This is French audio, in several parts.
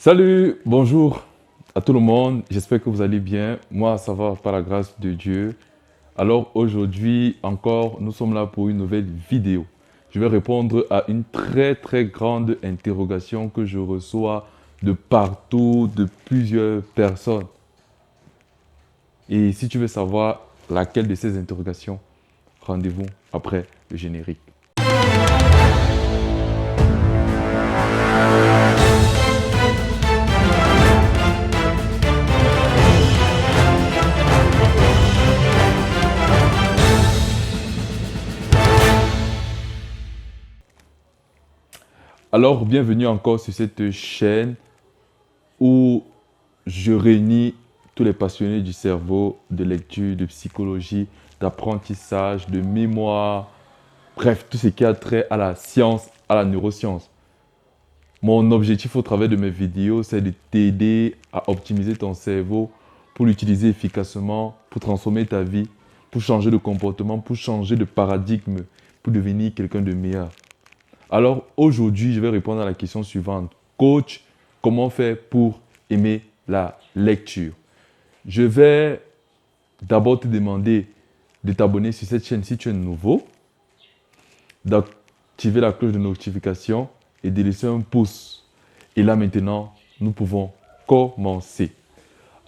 Salut, bonjour à tout le monde. J'espère que vous allez bien. Moi, ça va par la grâce de Dieu. Alors aujourd'hui encore, nous sommes là pour une nouvelle vidéo. Je vais répondre à une très grande interrogation que je reçois de partout, de plusieurs personnes. Et si tu veux savoir laquelle de ces interrogations, rendez-vous après le générique. Alors, bienvenue encore sur cette chaîne où je réunis tous les passionnés du cerveau, de lecture, de psychologie, d'apprentissage, de mémoire, bref, tout ce qui a trait à la science, à la neuroscience. Mon objectif au travers de mes vidéos, c'est de t'aider à optimiser ton cerveau pour l'utiliser efficacement, pour transformer ta vie, pour changer de comportement, pour changer de paradigme, pour devenir quelqu'un de meilleur. Alors aujourd'hui, je vais répondre à la question suivante. Coach, comment faire pour aimer la lecture? Je vais d'abord te demander de t'abonner sur cette chaîne si tu es nouveau, d'activer la cloche de notification et de laisser un pouce. Et là maintenant, nous pouvons commencer.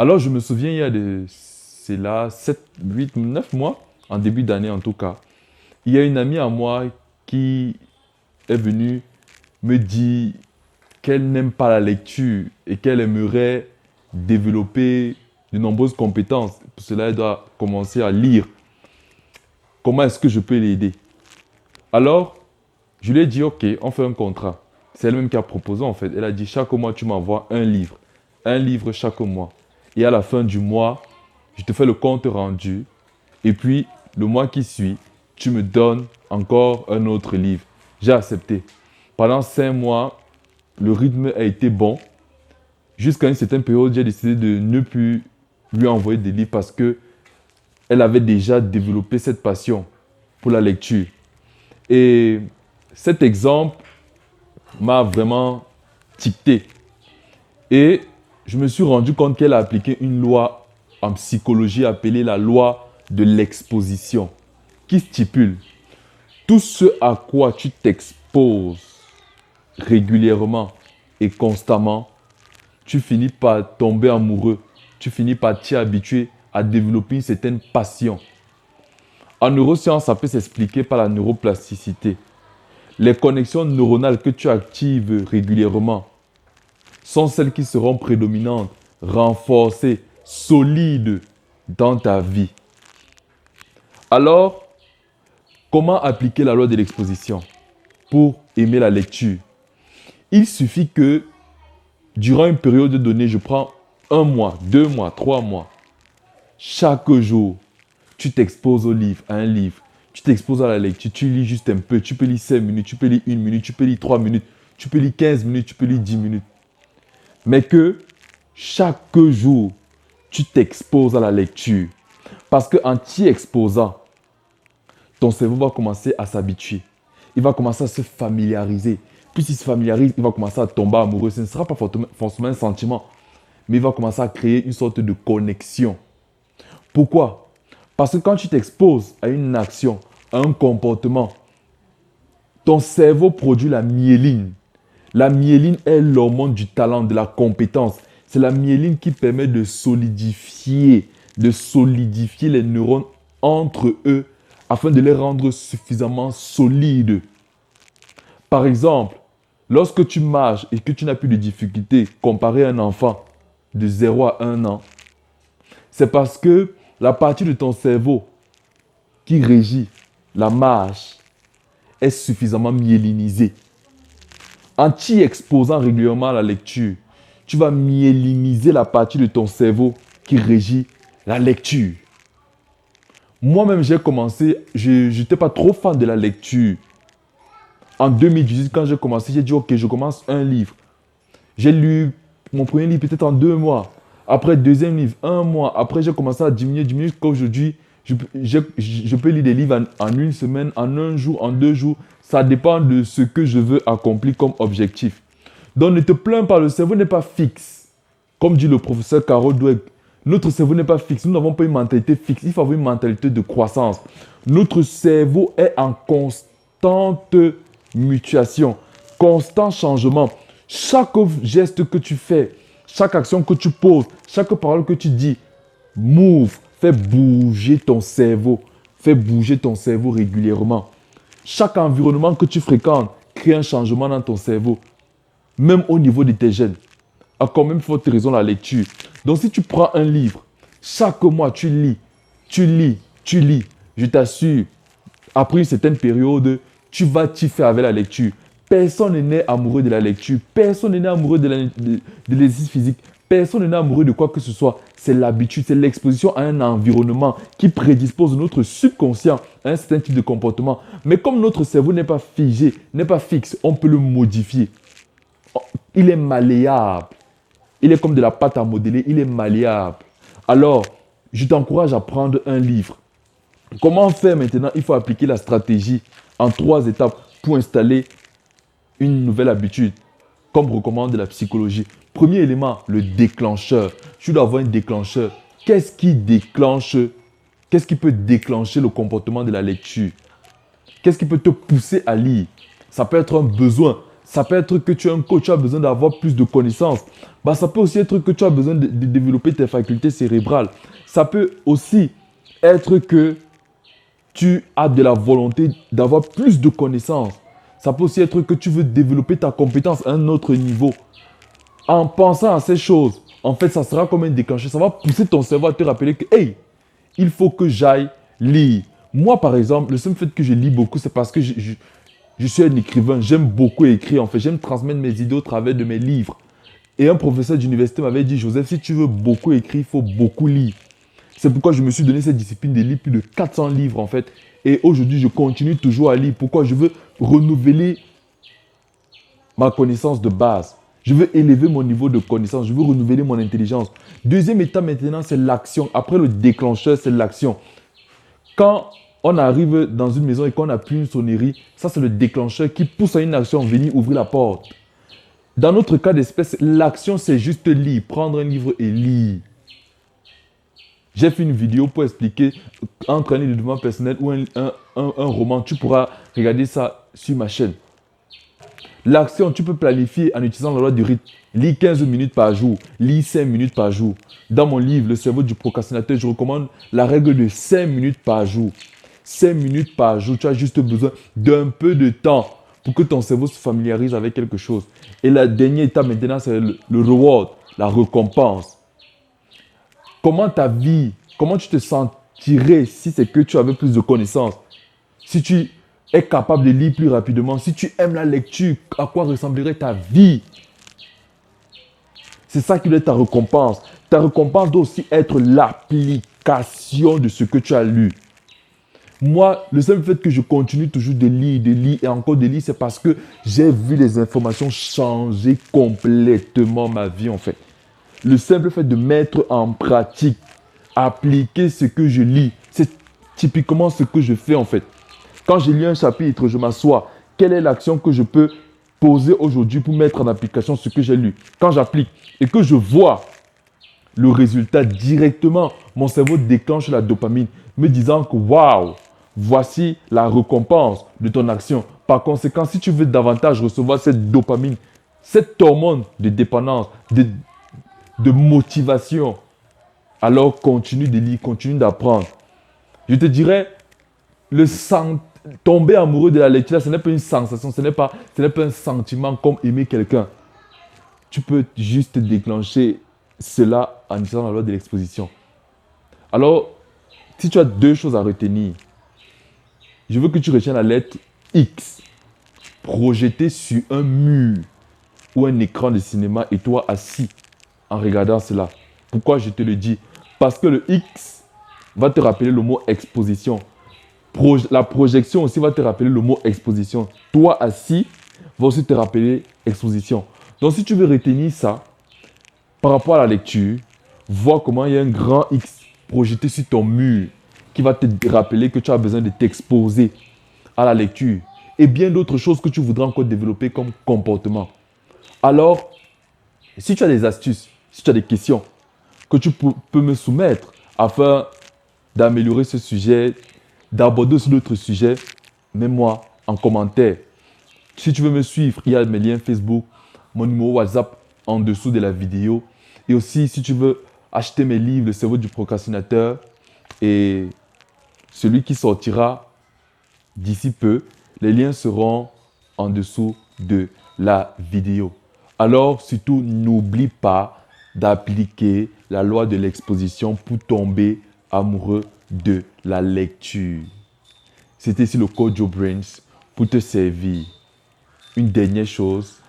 Alors je me souviens, c'est là 7, 8, 9 mois, en début d'année en tout cas, il y a une amie à moi qui est venue me dire qu'elle n'aime pas la lecture et qu'elle aimerait développer de nombreuses compétences. Pour cela, elle doit commencer à lire. Comment est-ce que je peux l'aider? Alors, je lui ai dit, ok, on fait un contrat. C'est elle-même qui a proposé en fait. Elle a dit, chaque mois, tu m'envoies un livre. Un livre chaque mois. Et à la fin du mois, je te fais le compte rendu. Et puis, le mois qui suit, tu me donnes encore un autre livre. J'ai accepté. Pendant 5 mois, le rythme a été bon. Jusqu'à une certaine période, j'ai décidé de ne plus lui envoyer des livres parce que elle avait déjà développé cette passion pour la lecture. Et cet exemple m'a vraiment ticté. Et je me suis rendu compte qu'elle a appliqué une loi en psychologie appelée la loi de l'exposition, qui stipule tout ce à quoi tu t'exposes régulièrement et constamment, tu finis par tomber amoureux, tu finis par t'y habituer à développer une certaine passion. En neurosciences, ça peut s'expliquer par la neuroplasticité. Les connexions neuronales que tu actives régulièrement sont celles qui seront prédominantes, renforcées, solides dans ta vie. Alors, comment appliquer la loi de l'exposition pour aimer la lecture? Il suffit que durant une période donnée, je prends 1 mois, 2 mois, 3 mois. Chaque jour, tu t'exposes au livre, à un livre. Tu t'exposes à la lecture, tu lis juste un peu. Tu peux lire 5 minutes, tu peux lire 1 minute, tu peux lire 3 minutes, tu peux lire 15 minutes, tu peux lire 10 minutes. Mais que chaque jour, tu t'exposes à la lecture. Parce qu'en t'y exposant, ton cerveau va commencer à s'habituer. Il va commencer à se familiariser. Puis s'il se familiarise, il va commencer à tomber amoureux. Ce ne sera pas forcément un sentiment, mais il va commencer à créer une sorte de connexion. Pourquoi? Parce que quand tu t'exposes à une action, à un comportement, ton cerveau produit la myéline. La myéline est l'hormone du talent, de la compétence. C'est la myéline qui permet de solidifier les neurones entre eux afin de les rendre suffisamment solides. Par exemple, lorsque tu marches et que tu n'as plus de difficultés comparé à un enfant de 0 à 1 an, c'est parce que la partie de ton cerveau qui régit la marche est suffisamment myélinisée. En t'y exposant régulièrement à la lecture, tu vas myéliniser la partie de ton cerveau qui régit la lecture. Moi-même, j'ai commencé, je n'étais pas trop fan de la lecture. En 2018, quand j'ai commencé, j'ai dit, ok, je commence un livre. J'ai lu mon premier livre peut-être en 2 mois. Après, deuxième livre, 1 mois. Après, j'ai commencé à diminuer jusqu'à aujourd'hui. Je peux lire des livres en 1 semaine, en 1 jour, en 2 jours. Ça dépend de ce que je veux accomplir comme objectif. Donc ne te plains pas, le cerveau n'est pas fixe. Comme dit le professeur Carol Dweck, notre cerveau n'est pas fixe. Nous n'avons pas une mentalité fixe. Il faut avoir une mentalité de croissance. Notre cerveau est en constante mutation, constant changement. Chaque geste que tu fais, chaque action que tu poses, chaque parole que tu dis, move, fais bouger ton cerveau. Fais bouger ton cerveau régulièrement. Chaque environnement que tu fréquentes crée un changement dans ton cerveau. Même au niveau de tes gènes. A quand même forte raison la lecture. Donc si tu prends un livre, chaque mois tu lis, tu lis, tu lis, je t'assure, après une certaine période, tu vas t'y faire avec la lecture. Personne n'est né amoureux de la lecture, personne n'est né amoureux de l'exercice physique, personne n'est né amoureux de quoi que ce soit. C'est l'habitude, c'est l'exposition à un environnement qui prédispose notre subconscient à un certain type de comportement. Mais comme notre cerveau n'est pas figé, n'est pas fixe, on peut le modifier. Il est malléable. Il est comme de la pâte à modeler, il est malléable. Alors, je t'encourage à prendre un livre. Comment faire maintenant? Il faut appliquer la stratégie en 3 étapes pour installer une nouvelle habitude, comme recommande la psychologie. Premier élément, le déclencheur. Tu dois avoir un déclencheur. Qu'est-ce qui peut déclencher le comportement de la lecture? Qu'est-ce qui peut te pousser à lire? Ça peut être un besoin. Ça peut être que tu es un coach, tu as besoin d'avoir plus de connaissances. Ça peut aussi être que tu as besoin de développer tes facultés cérébrales. Ça peut aussi être que tu as de la volonté d'avoir plus de connaissances. Ça peut aussi être que tu veux développer ta compétence à un autre niveau. En pensant à ces choses, en fait, ça sera comme un déclencheur. Ça va pousser ton cerveau à te rappeler que, hey, il faut que j'aille lire. Moi, par exemple, le seul fait que je lis beaucoup, c'est parce que je suis un écrivain. J'aime beaucoup écrire, en fait. J'aime transmettre mes idées au travers de mes livres. Et un professeur d'université m'avait dit, Joseph, si tu veux beaucoup écrire, il faut beaucoup lire. C'est pourquoi je me suis donné cette discipline de lire plus de 400 livres, en fait. Et aujourd'hui, je continue toujours à lire. Pourquoi? Je veux renouveler ma connaissance de base. Je veux élever mon niveau de connaissance. Je veux renouveler mon intelligence. Deuxième étape maintenant, c'est l'action. Après le déclencheur, c'est l'action. Quand on arrive dans une maison et qu'on appuie une sonnerie, ça c'est le déclencheur qui pousse à une action, venir ouvrir la porte. Dans notre cas d'espèce, l'action c'est juste lire, prendre un livre et lire. J'ai fait une vidéo pour expliquer entre un développement personnel ou un roman. Tu pourras regarder ça sur ma chaîne. L'action, tu peux planifier en utilisant la loi du rythme. Lis 15 minutes par jour, lis 5 minutes par jour. Dans mon livre, Le cerveau du procrastinateur, je recommande la règle de 5 minutes par jour. 5 minutes par jour, tu as juste besoin d'un peu de temps pour que ton cerveau se familiarise avec quelque chose. Et la dernière étape maintenant, c'est le reward, la récompense. Comment ta vie, comment tu te sentirais si c'est que tu avais plus de connaissances? Si tu es capable de lire plus rapidement, si tu aimes la lecture, à quoi ressemblerait ta vie? C'est ça qui doit être ta récompense. Ta récompense doit aussi être l'application de ce que tu as lu. Moi, le seul fait que je continue toujours de lire et encore de lire, c'est parce que j'ai vu les informations changer complètement ma vie en fait. Le simple fait de mettre en pratique, appliquer ce que je lis, c'est typiquement ce que je fais en fait. Quand je lis un chapitre, je m'assois. Quelle est l'action que je peux poser aujourd'hui pour mettre en application ce que j'ai lu? Quand j'applique et que je vois le résultat directement, mon cerveau déclenche la dopamine, me disant que waouh, voici la récompense de ton action. Par conséquent, si tu veux davantage recevoir cette dopamine, cette hormone de dépendance, de motivation, alors continue de lire, continue d'apprendre. Je te dirais, tomber amoureux de la lecture, ce n'est pas une sensation, ce n'est pas un sentiment comme aimer quelqu'un. Tu peux juste déclencher cela en utilisant la loi de l'exposition. Alors, si tu as 2 choses à retenir, je veux que tu retiennes la lettre X, projetée sur un mur ou un écran de cinéma et toi assis en regardant cela. Pourquoi je te le dis? Parce que le X va te rappeler le mot exposition. La projection aussi va te rappeler le mot exposition. Toi assis va aussi te rappeler exposition. Donc si tu veux retenir ça, par rapport à la lecture, vois comment il y a un grand X projeté sur ton mur qui va te rappeler que tu as besoin de t'exposer à la lecture et bien d'autres choses que tu voudrais encore développer comme comportement. Alors, si tu as des astuces, si tu as des questions que tu peux me soumettre afin d'améliorer ce sujet, d'aborder aussi d'autres sujets, mets-moi en commentaire. Si tu veux me suivre, il y a mes liens Facebook, mon numéro WhatsApp en dessous de la vidéo. Et aussi, si tu veux acheter mes livres, Le cerveau du procrastinateur et celui qui sortira d'ici peu, les liens seront en dessous de la vidéo. Alors, surtout, n'oublie pas d'appliquer la loi de l'exposition pour tomber amoureux de la lecture. C'était ici le coach Joe Brains pour te servir. Une dernière chose,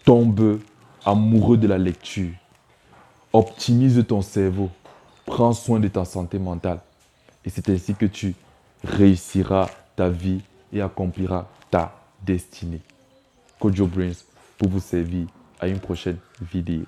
tombe amoureux de la lecture. Optimise ton cerveau. Prends soin de ta santé mentale. Et c'est ainsi que tu réussiras ta vie et accompliras ta destinée. Coach Joe Brains pour vous servir à une prochaine vidéo.